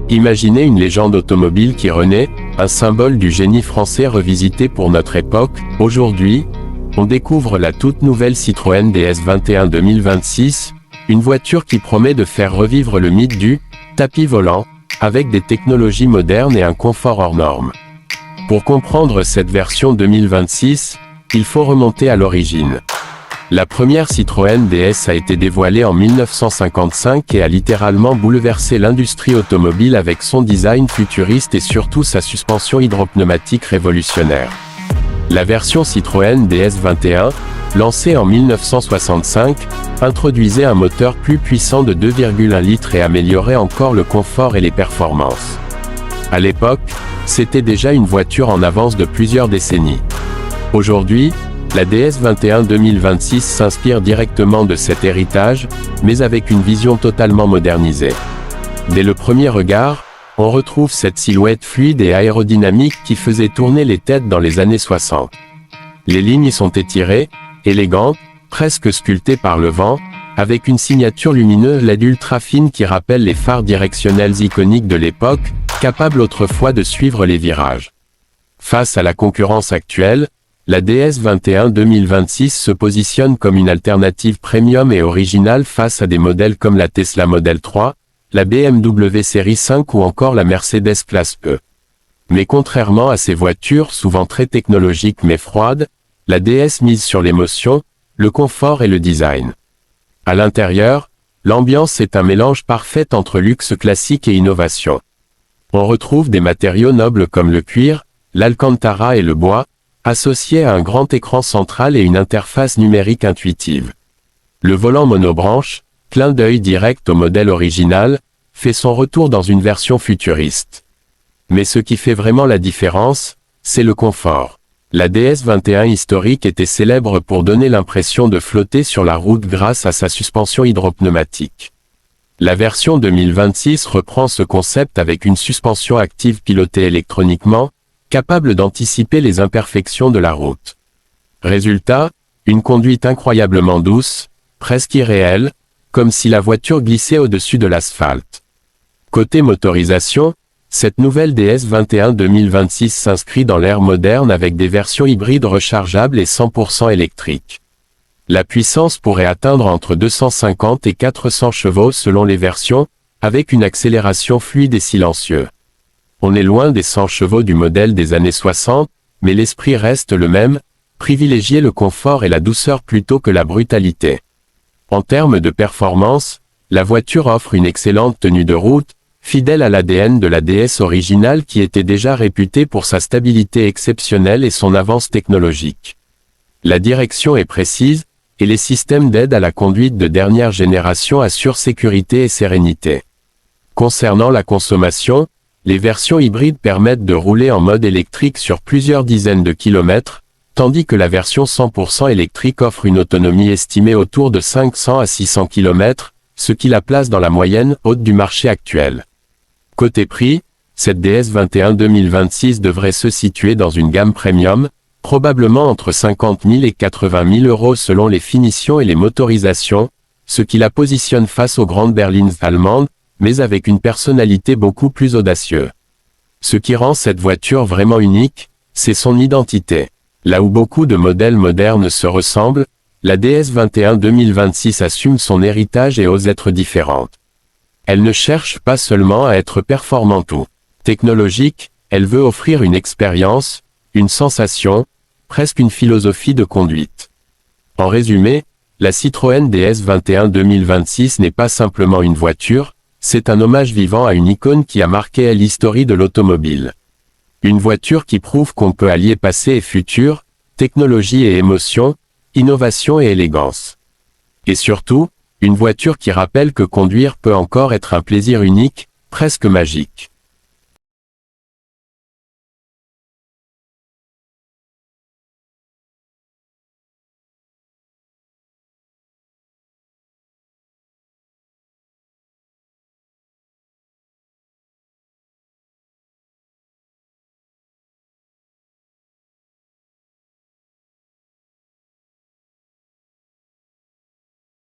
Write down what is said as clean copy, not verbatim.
Imaginez une légende automobile qui renaît, un symbole du génie français revisité pour notre époque. Aujourd'hui, on découvre la toute nouvelle Citroën DS 21 2026, une voiture qui promet de faire revivre le mythe du tapis volant, avec des technologies modernes et un confort hors norme. Pour comprendre cette version 2026, il faut remonter à l'origine. La première Citroën DS a été dévoilée en 1955 et a littéralement bouleversé l'industrie automobile avec son design futuriste et surtout sa suspension hydropneumatique révolutionnaire. La version Citroën DS 21, lancée en 1965, introduisait un moteur plus puissant de 2,1 litres et améliorait encore le confort et les performances. À l'époque, c'était déjà une voiture en avance de plusieurs décennies. Aujourd'hui, la DS 21 2026 s'inspire directement de cet héritage, mais avec une vision totalement modernisée. Dès le premier regard, on retrouve cette silhouette fluide et aérodynamique qui faisait tourner les têtes dans les années 60. Les lignes sont étirées, élégantes, presque sculptées par le vent, avec une signature lumineuse LED ultra fine qui rappelle les phares directionnels iconiques de l'époque, capables autrefois de suivre les virages. Face à la concurrence actuelle, la DS 21 2026 se positionne comme une alternative premium et originale face à des modèles comme la Tesla Model 3, la BMW Série 5 ou encore la Mercedes Classe E. Mais contrairement à ces voitures souvent très technologiques mais froides, la DS mise sur l'émotion, le confort et le design. À l'intérieur, l'ambiance est un mélange parfait entre luxe classique et innovation. On retrouve des matériaux nobles comme le cuir, l'alcantara et le bois, associés à un grand écran central et une interface numérique intuitive. Le volant monobranche, clin d'œil direct au modèle original, fait son retour dans une version futuriste. Mais ce qui fait vraiment la différence, c'est le confort. La DS 21 historique était célèbre pour donner l'impression de flotter sur la route grâce à sa suspension hydropneumatique. La version 2026 reprend ce concept avec une suspension active pilotée électroniquement, capable d'anticiper les imperfections de la route. Résultat, une conduite incroyablement douce, presque irréelle, comme si la voiture glissait au-dessus de l'asphalte. Côté motorisation, cette nouvelle DS 21 2026 s'inscrit dans l'ère moderne avec des versions hybrides rechargeables et 100% électriques. La puissance pourrait atteindre entre 250 et 400 chevaux selon les versions, avec une accélération fluide et silencieuse. On est loin des 100 chevaux du modèle des années 60, mais l'esprit reste le même, privilégier le confort et la douceur plutôt que la brutalité. En termes de performance, la voiture offre une excellente tenue de route, fidèle à l'ADN de la DS originale qui était déjà réputée pour sa stabilité exceptionnelle et son avance technologique. La direction est précise, et les systèmes d'aide à la conduite de dernière génération assurent sécurité et sérénité. Concernant la consommation, les versions hybrides permettent de rouler en mode électrique sur plusieurs dizaines de kilomètres, tandis que la version 100% électrique offre une autonomie estimée autour de 500 à 600 km, ce qui la place dans la moyenne haute du marché actuel. Côté prix, cette DS 21 2026 devrait se situer dans une gamme premium, probablement entre 50 000 et 80 000 euros selon les finitions et les motorisations, ce qui la positionne face aux grandes berlines allemandes, mais avec une personnalité beaucoup plus audacieuse. Ce qui rend cette voiture vraiment unique, c'est son identité. Là où beaucoup de modèles modernes se ressemblent, la DS 21 2026 assume son héritage et ose être différente. Elle ne cherche pas seulement à être performante ou technologique, elle veut offrir une expérience, une sensation, presque une philosophie de conduite. En résumé, la Citroën DS 21 2026 n'est pas simplement une voiture, c'est un hommage vivant à une icône qui a marqué l'histoire de l'automobile. Une voiture qui prouve qu'on peut allier passé et futur, technologie et émotion, innovation et élégance. Et surtout, une voiture qui rappelle que conduire peut encore être un plaisir unique, presque magique.